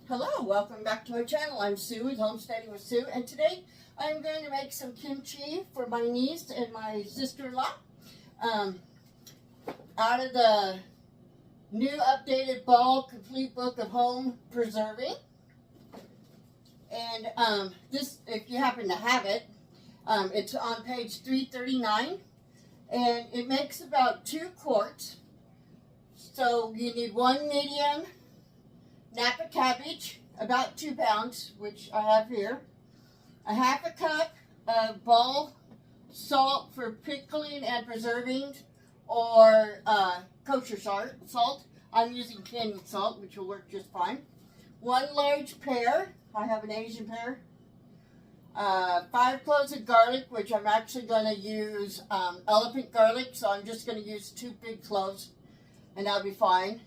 Hello, welcome back to my channel. I'm Sue with Homesteading with Sue, and today I'm going to make some kimchi for my niece and my sister-in-law out of the new updated Ball Complete Book of Home Preserving. And this, if you happen to have it, it's on page 339, and it makes about 2 quarts. So you need 1 medium napa cabbage, about 2 pounds, which I have here. A half a cup of ball salt for pickling and preserving, or kosher salt. I'm using candy salt, which will work just fine. 1 large pear. I have an Asian pear. 5 cloves of garlic, which I'm actually going to use elephant garlic, so I'm just going to use 2 big cloves, and that'll be fine.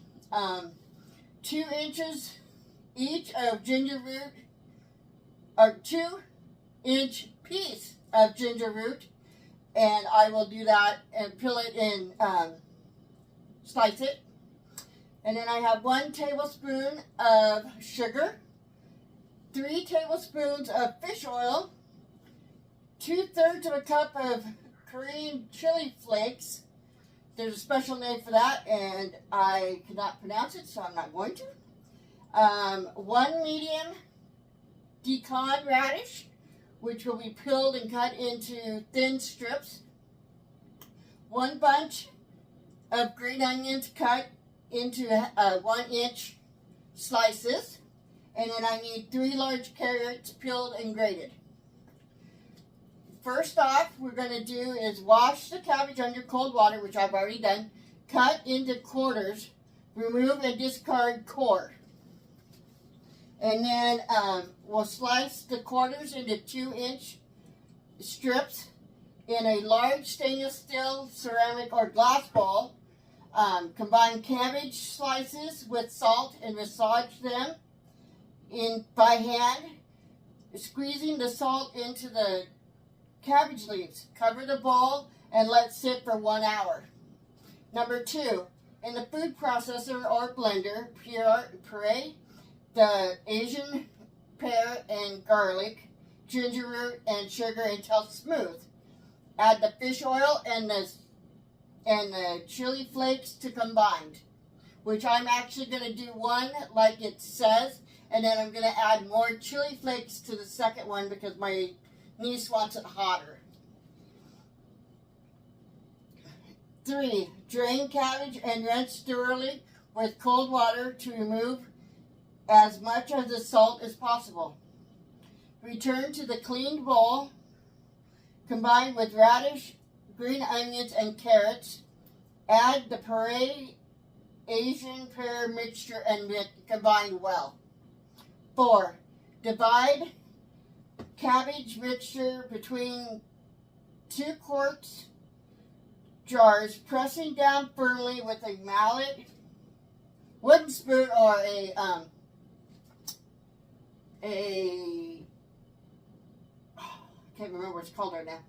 2 inches each of gingerroot, or 2-inch piece of gingerroot, and I will do that and peel it and slice it. And then I have 1 tablespoon of sugar, 3 tablespoons of fish oil, 2/3 of a cup of Korean chili flakes. There's a special name for that, and I cannot pronounce it, so I'm not going to. 1 medium daikon radish, which will be peeled and cut into thin strips. 1 bunch of green onions cut into 1-inch slices. And then I need 3 large carrots peeled and grated. First off, we're going to do is wash the cabbage under cold water, which I've already done. Cut into quarters. Remove and discard core. And then we'll slice the quarters into 2-inch strips in a large stainless steel, ceramic, or glass bowl. Combine cabbage slices with salt and massage them by hand, squeezing the salt into the cabbage leaves. Cover the bowl and let sit for 1 hour. Number 2, in the food processor or blender, puree the Asian pear and garlic, gingerroot, and sugar until smooth. Add the fish oil and the chili flakes to combine, which I'm actually going to do 1 like it says, and then I'm going to add more chili flakes to the second one because my niece wants it hotter. 3, drain cabbage and rinse thoroughly with cold water to remove as much of the salt as possible. Return to the cleaned bowl. Combine with radish, green onions, and carrots. Add the puree Asian pear mixture and combine well. 4, divide cabbage mixture between 2 quarts jars, pressing down firmly with a mallet, wooden spoon, or I can't remember what it's called right now.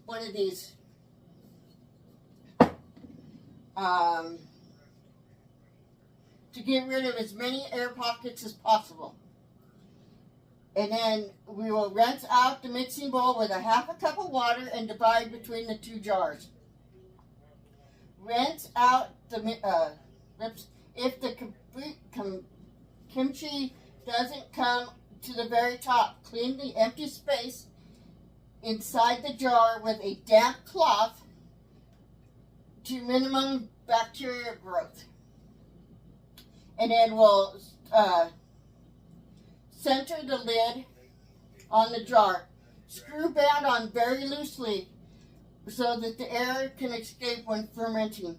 One of these. To get rid of as many air pockets as possible. And then we will rinse out the mixing bowl with a half a cup of water and divide between the 2 jars. Rinse out the if the kimchi doesn't come to the very top, clean the empty space inside the jar with a damp cloth to minimum bacteria growth. And then we'll center the lid on the jar. Screw band on very loosely so that the air can escape when fermenting.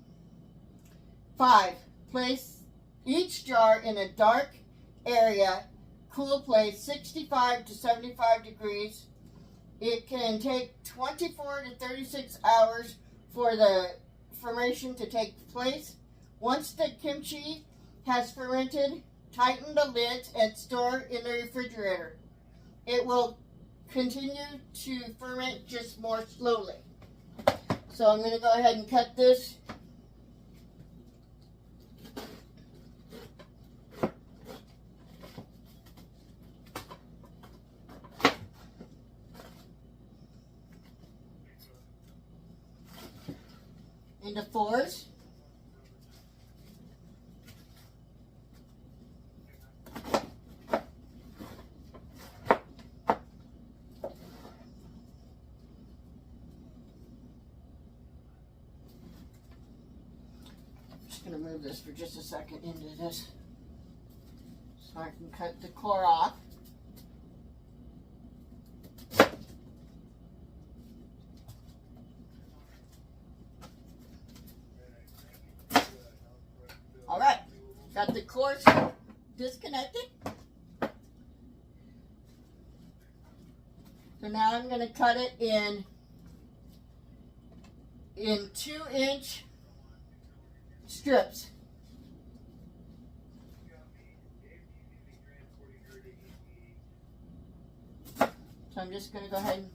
5, place each jar in a dark area, cool place, 65 to 75 degrees. It can take 24 to 36 hours for the fermentation to take place. Once the kimchi has fermented, tighten the lids and store in the refrigerator. It will continue to ferment just more slowly. So I'm going to go ahead and cut this into fours. I'm going to move this for just a second into this so I can cut the core off. All right, got the core disconnected. So now I'm going to cut it in 2-inch strips. So I'm just going to go ahead and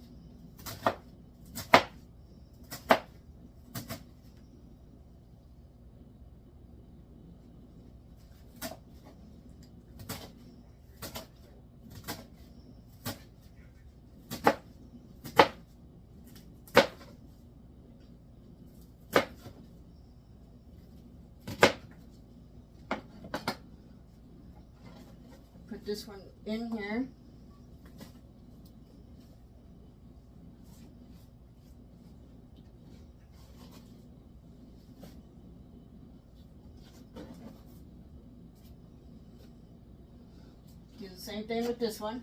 put this one in here. Do the same thing with this one.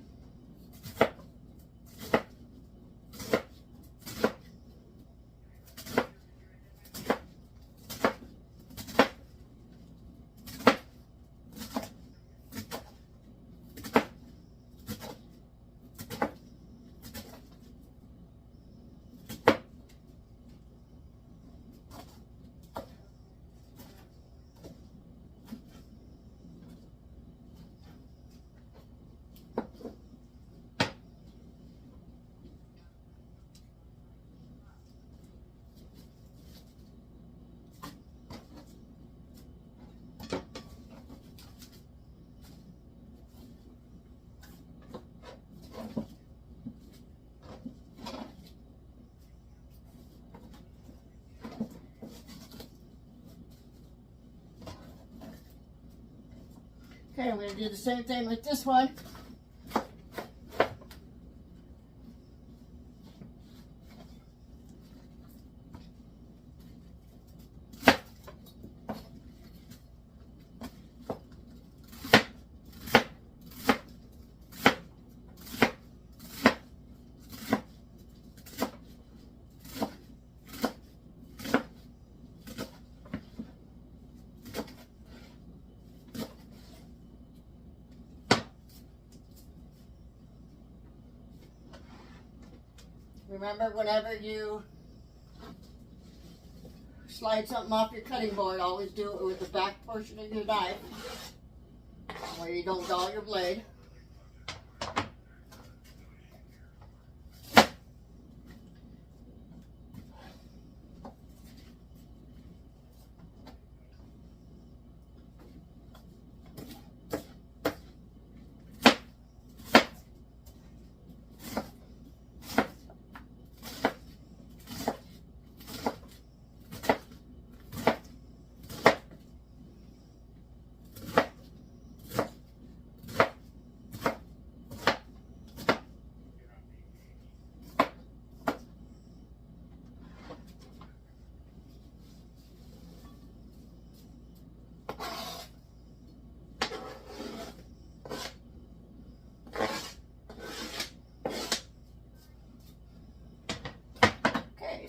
Okay, I'm going to do the same thing with this one. Remember, whenever you slide something off your cutting board, always do it with the back portion of your knife, where you don't dull your blade.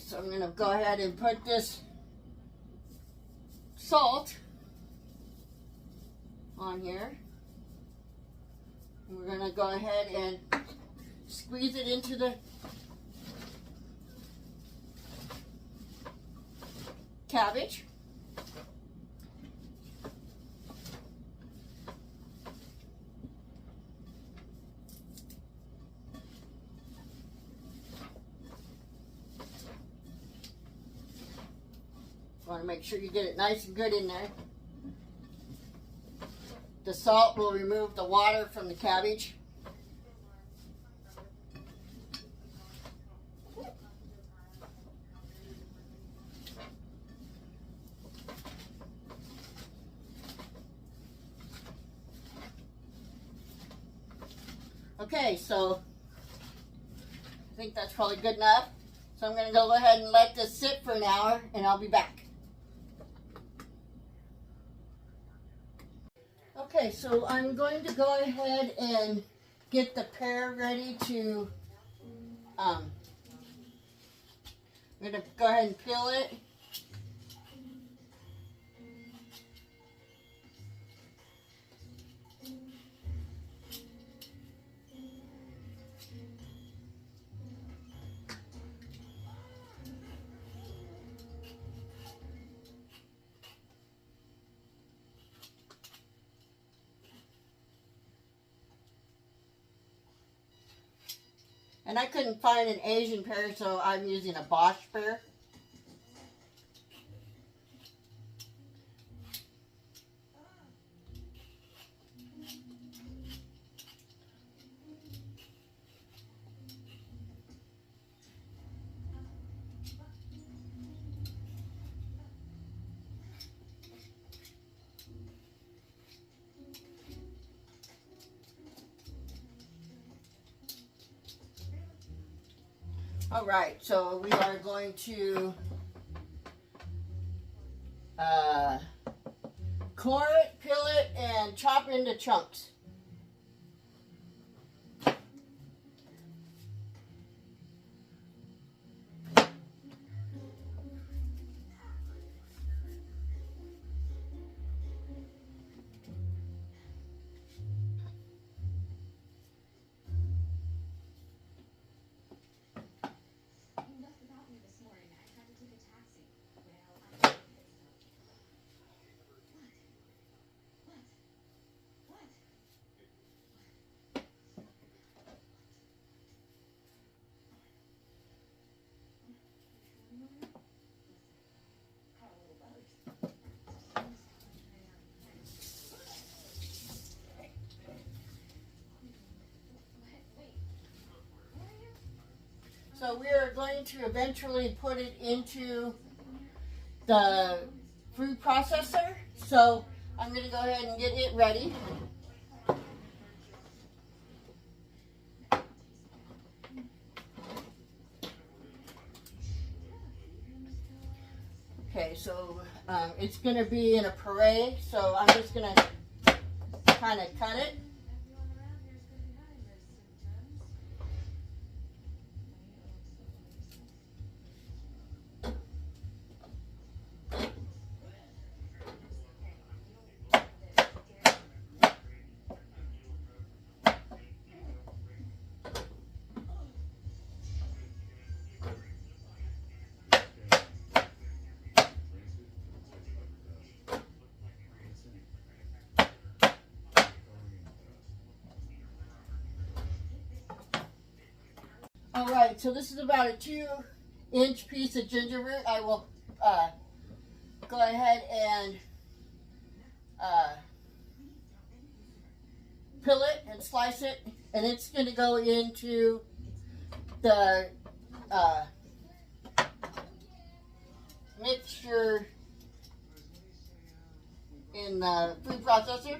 So I'm going to go ahead and put this salt on here. And we're going to go ahead and squeeze it into the cabbage. Want to make sure you get it nice and good in there. The salt will remove the water from the cabbage. Okay, so I think that's probably good enough. So I'm going to go ahead and let this sit for an hour, and I'll be back. Okay, so I'm going to go ahead and get the pear ready to, I'm going to go ahead and peel it. And I couldn't find an Asian pear, so I'm using a Bosch pear. All right, so we are going to core it, peel it, and chop into chunks. So we are going to eventually put it into the food processor. So I'm going to go ahead and get it ready. Okay, so it's going to be in a puree, so I'm just going to kind of cut it. All right, so this is about a 2-inch piece of gingerroot. I will go ahead and peel it and slice it, and it's going to go into the mixture in the food processor.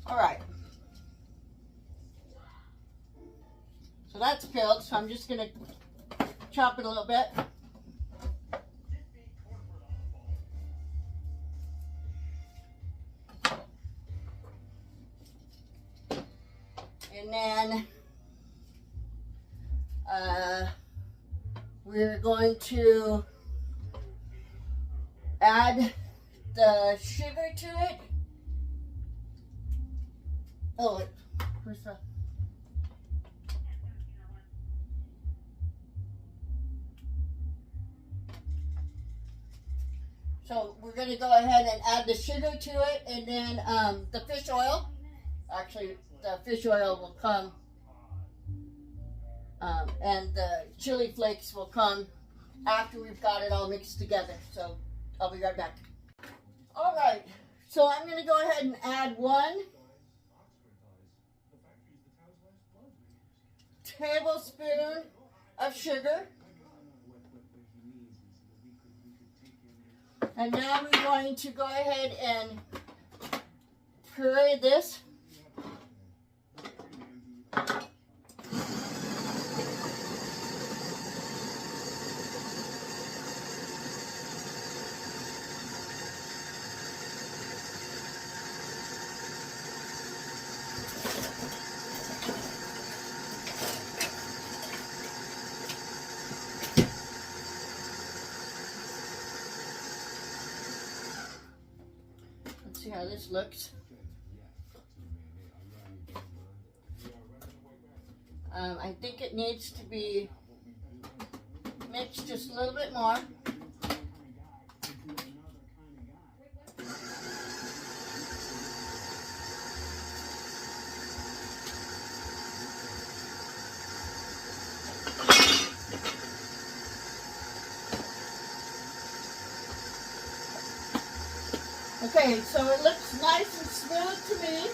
All right. So that's peeled, so I'm just going to chop it a little bit. And then we're going to add the sugar to it. Oh, where's the... So we're going to go ahead and add the sugar to it, and then the fish oil. Actually, the fish oil will come, and the chili flakes will come after we've got it all mixed together. So I'll be right back. All right, so I'm going to go ahead and add 1 tablespoon of sugar. And now we're going to go ahead and puree this. See how this looks. I think it needs to be mixed just a little bit more. Okay, so it looks nice and smooth to me.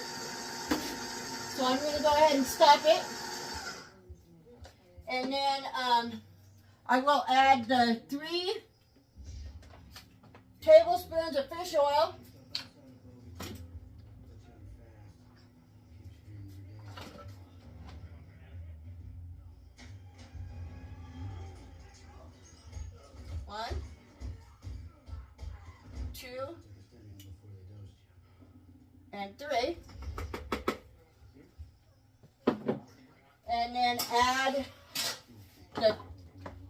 So I'm going to go ahead and stop it. And then I will add the 3 tablespoons of fish oil. One, 2, and 3. And then add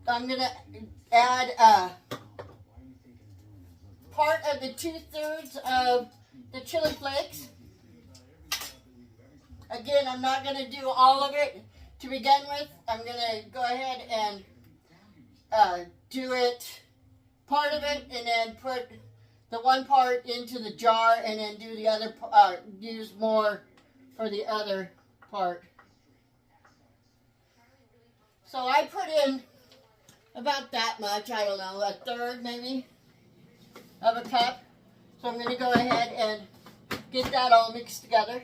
I'm going to add part of the 2/3 of the chili flakes. Again, I'm not going to do all of it to begin with. I'm going to go ahead and do it, part of it, and then put the one part into the jar, and then do the other, use more for the other part. So I put in about that much, I don't know, 1/3 maybe of a cup. So I'm going to go ahead and get that all mixed together.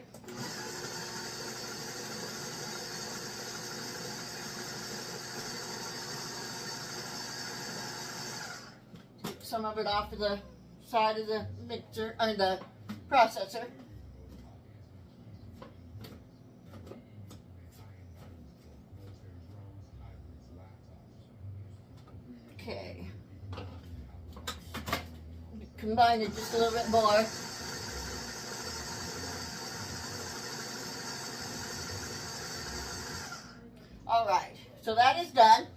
Take some of it off of the side of the mixer, or the processor. Okay. Combine it just a little bit more. All right, so that is done.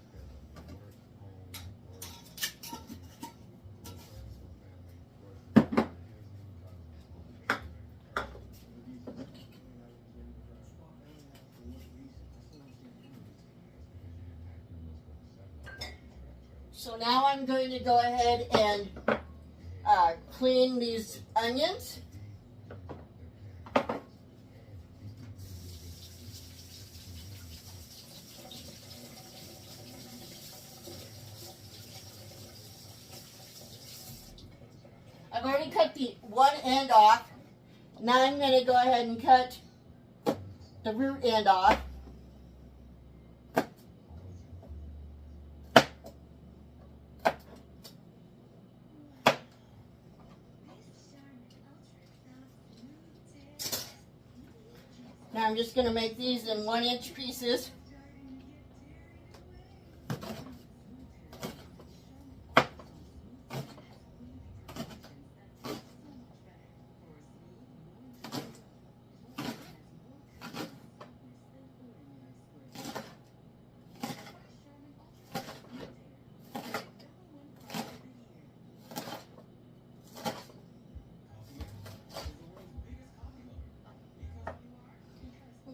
So now I'm going to go ahead and clean these onions. I've already cut the one end off. Now I'm going to go ahead and cut the root end off. Now I'm just going to make these in 1-inch pieces.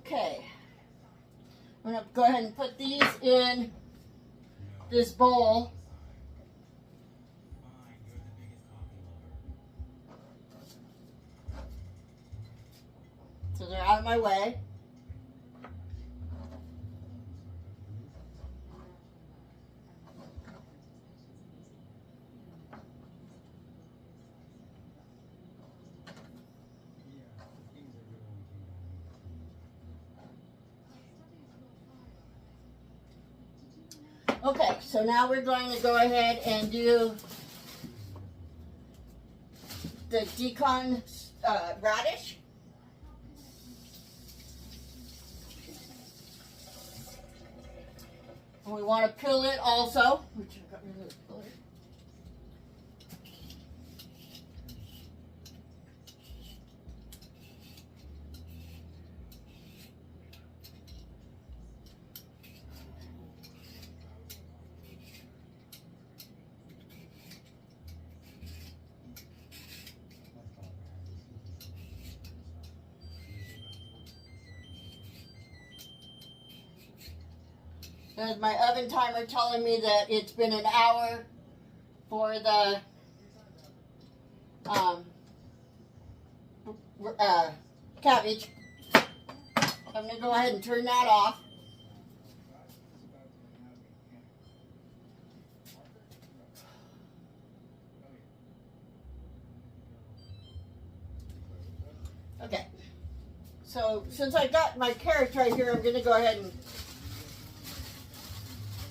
Okay, I'm going to go ahead and put these in this bowl. out of my way. Okay, so now we're going to go ahead and do the daikon radish. And we want to peel it also. Which I've got rid of the pillar. There's my oven timer telling me that it's been an hour for the cabbage. I'm going to go ahead and turn that off. Okay. So since I got my carrots right here, I'm going to go ahead and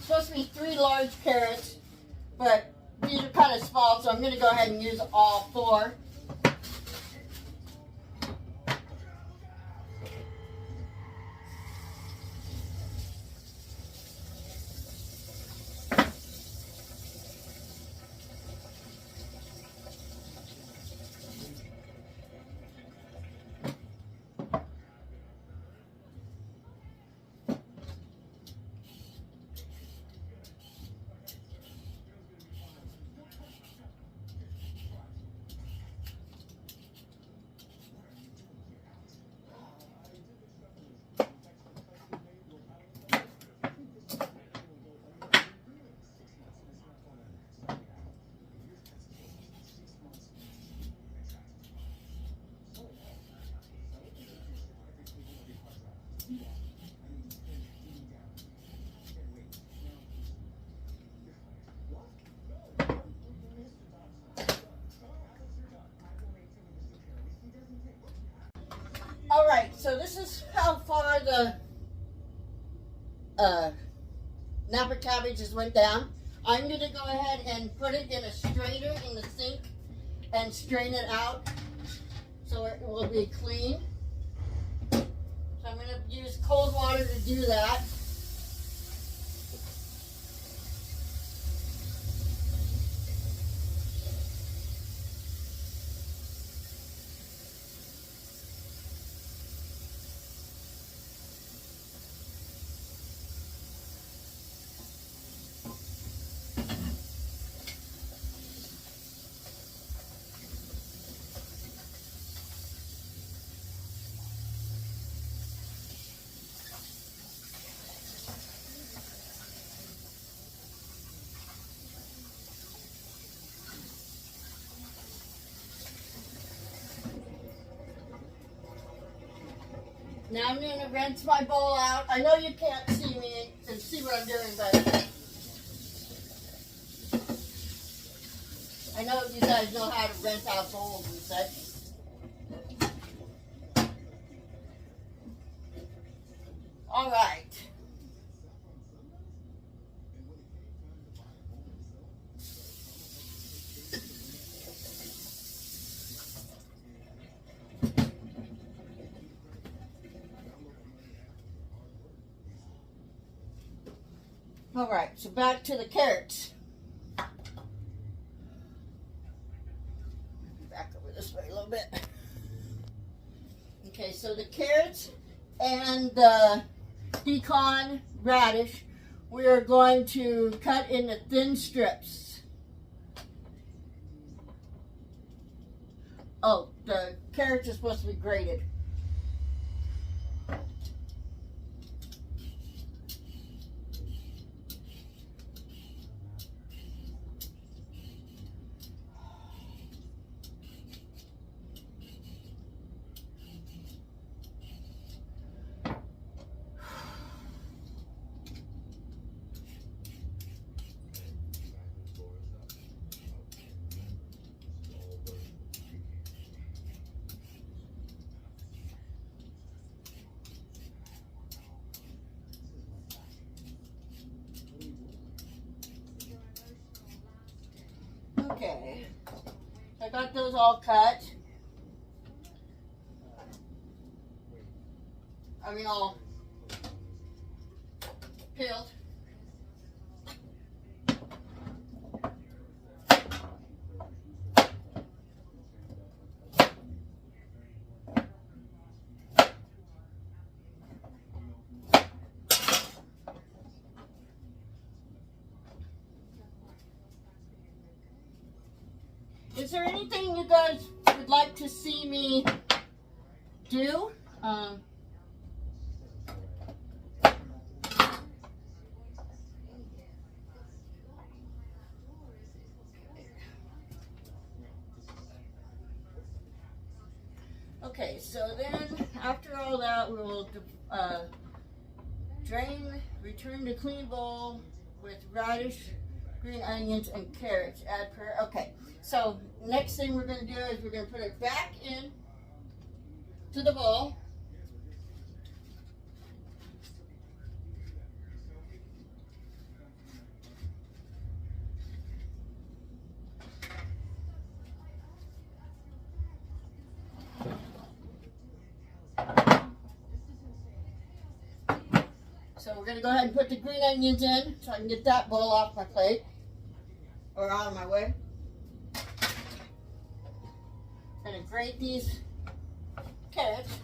supposed to be 3 large carrots, but these are kind of small, so I'm going to go ahead and use all 4. All right, so this is how far the napa cabbages went down. I'm going to go ahead and put it in a strainer in the sink and strain it out so it will be clean. So I'm going to use cold water to do that. Now I'm going to rinse my bowl out. I know you can't see me and see what I'm doing, but I know you guys know how to rinse out bowls and such. All right. All right, so back to the carrots. Back over this way a little bit. Okay, so the carrots and the daikon radish, we are going to cut into thin strips. Oh, the carrots are supposed to be grated. Okay. I got those all cut. I mean, all peeled. Is there anything you guys would like to see me do? Okay, so then after all that, we will drain, return to clean bowl with radish, green onions, and carrots. Add pear. Okay, so next thing we're going to do is we're going to put it back in to the bowl. So we're going to go ahead and put the green onions in so I can get that bowl off my plate or out of my way. I'm going to grate these carrots.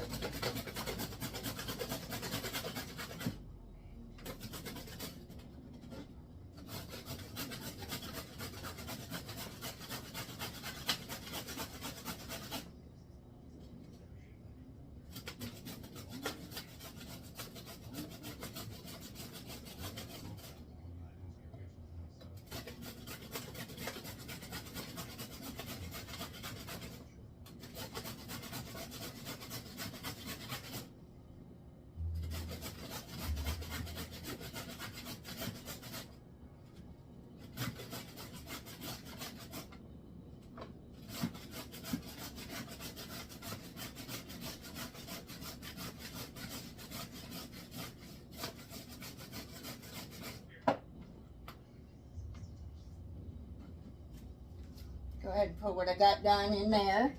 Go ahead and put what I got done in there.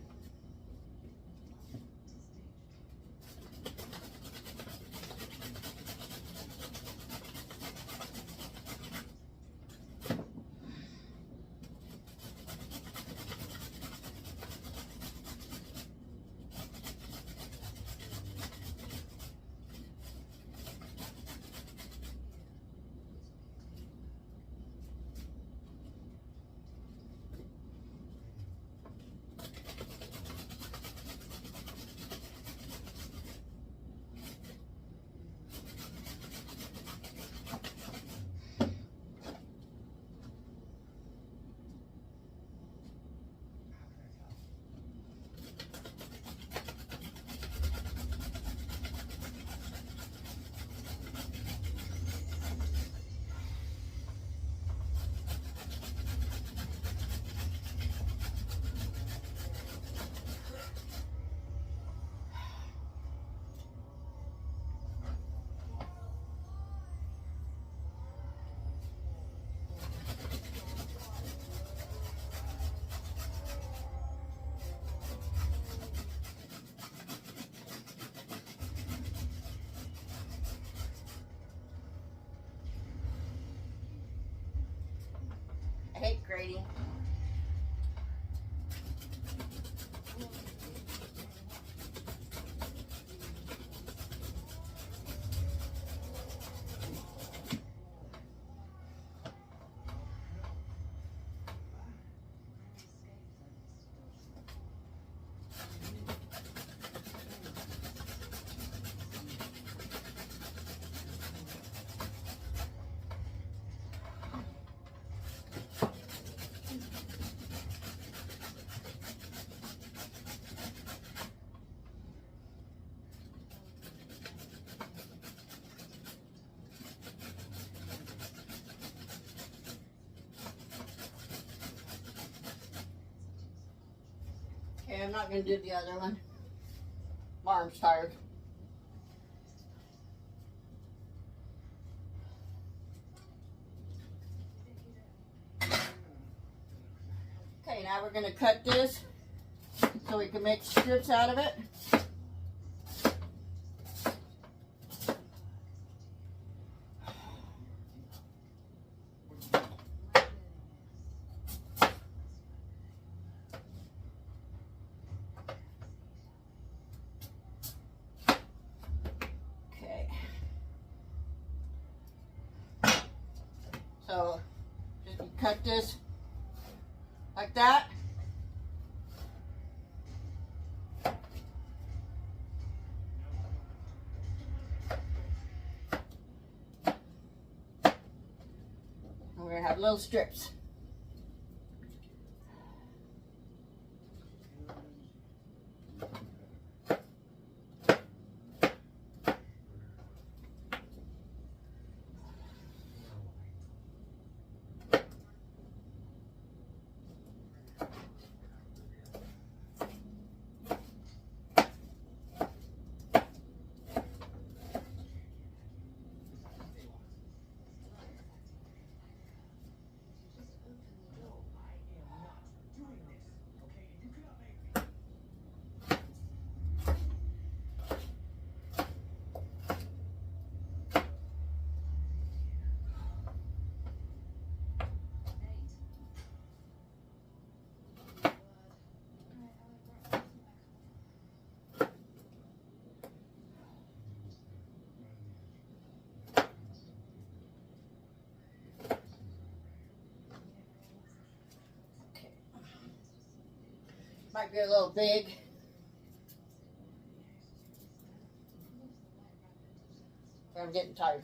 I hate grating. Okay, I'm not going to do the other one. My arm's tired. Okay, now we're going to cut this so we can make strips out of it. Okay. So just cut this like that. And we're going to have little strips. Might be a little big. I'm getting tired.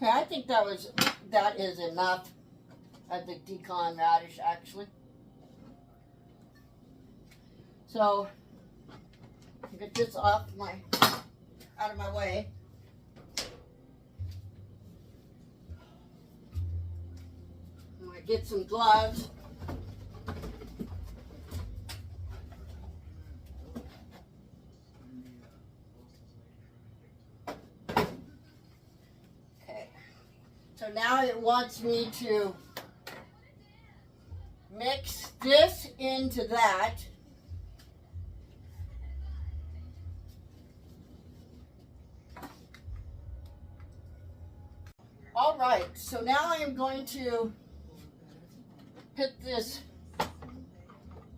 Okay, I think that is enough of the daikon radish actually. So get this out of my way. I'm gonna get some gloves. So now it wants me to mix this into that. All right, so now I am going to put this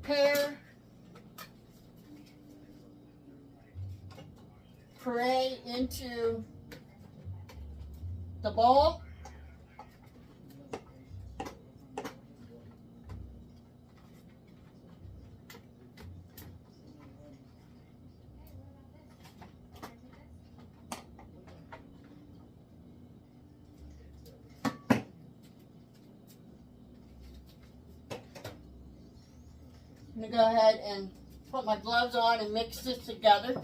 pear puree into the bowl. I'm going to go ahead and put my gloves on and mix this together.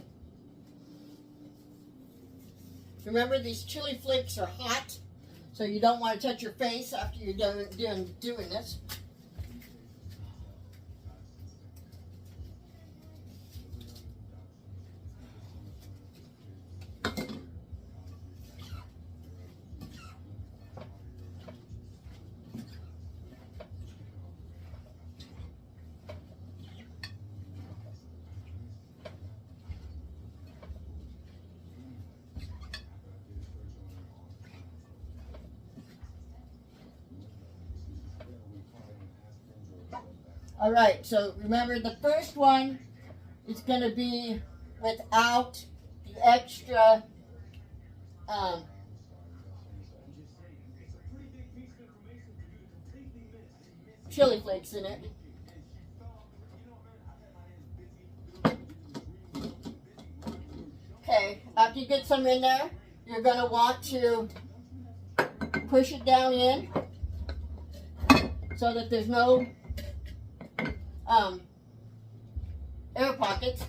Remember, these chili flakes are hot, so you don't want to touch your face after you're done doing this. All right, so remember the first one is going to be without the extra chili flakes in it. Okay, after you get some in there, you're going to want to push it down in so that there's no air pockets.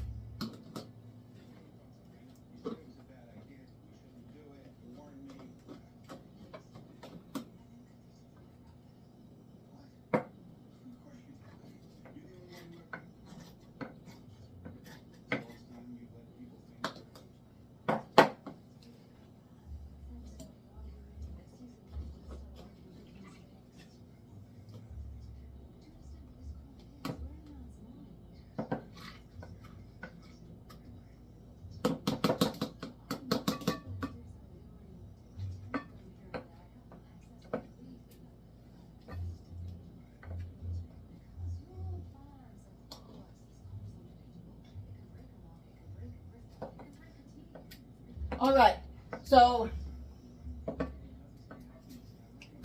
All right, so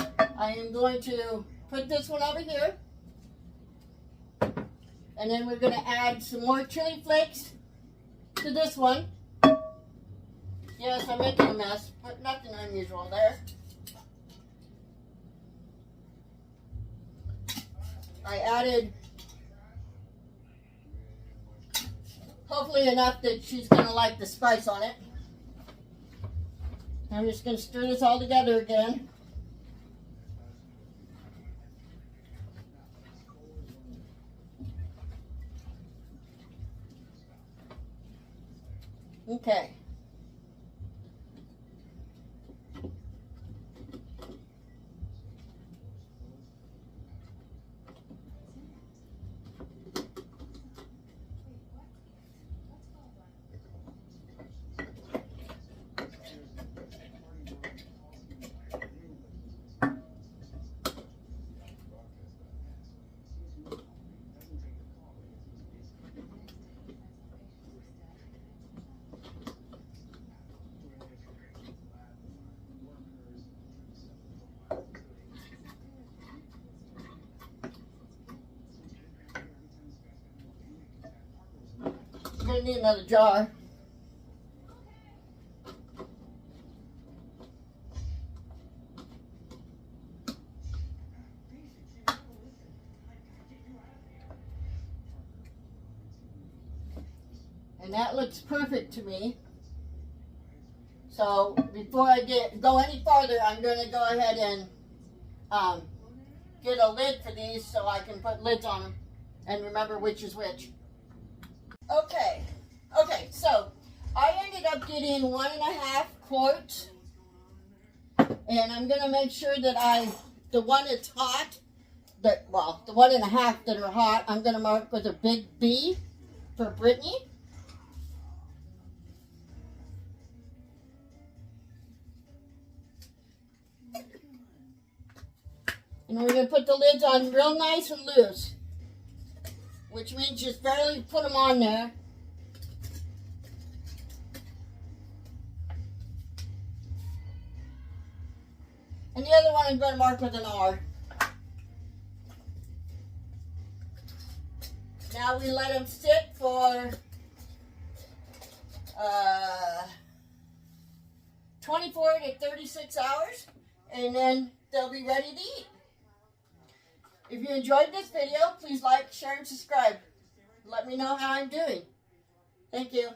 I am going to put this one over here, and then we're going to add some more chili flakes to this one. Yes, I'm making a mess, but nothing unusual there. I added hopefully enough that she's going to like the spice on it. I'm just going to stir this all together again. Okay. I'm going to need another jar. And that looks perfect to me. So before I go any farther, I'm going to go ahead and get a lid for these so I can put lids on them and remember which is which. Okay, so I ended up getting 1.5 quarts, and I'm going to make sure that the one that's hot, the 1.5 that are hot, I'm going to mark with a big B for Brittany. And we're going to put the lids on real nice and loose, which means just barely put them on there. And the other one I'm going to mark with an R. Now we let them sit for 24 to 36 hours, and then they'll be ready to eat. If you enjoyed this video, please like, share, and subscribe. Let me know how I'm doing. Thank you.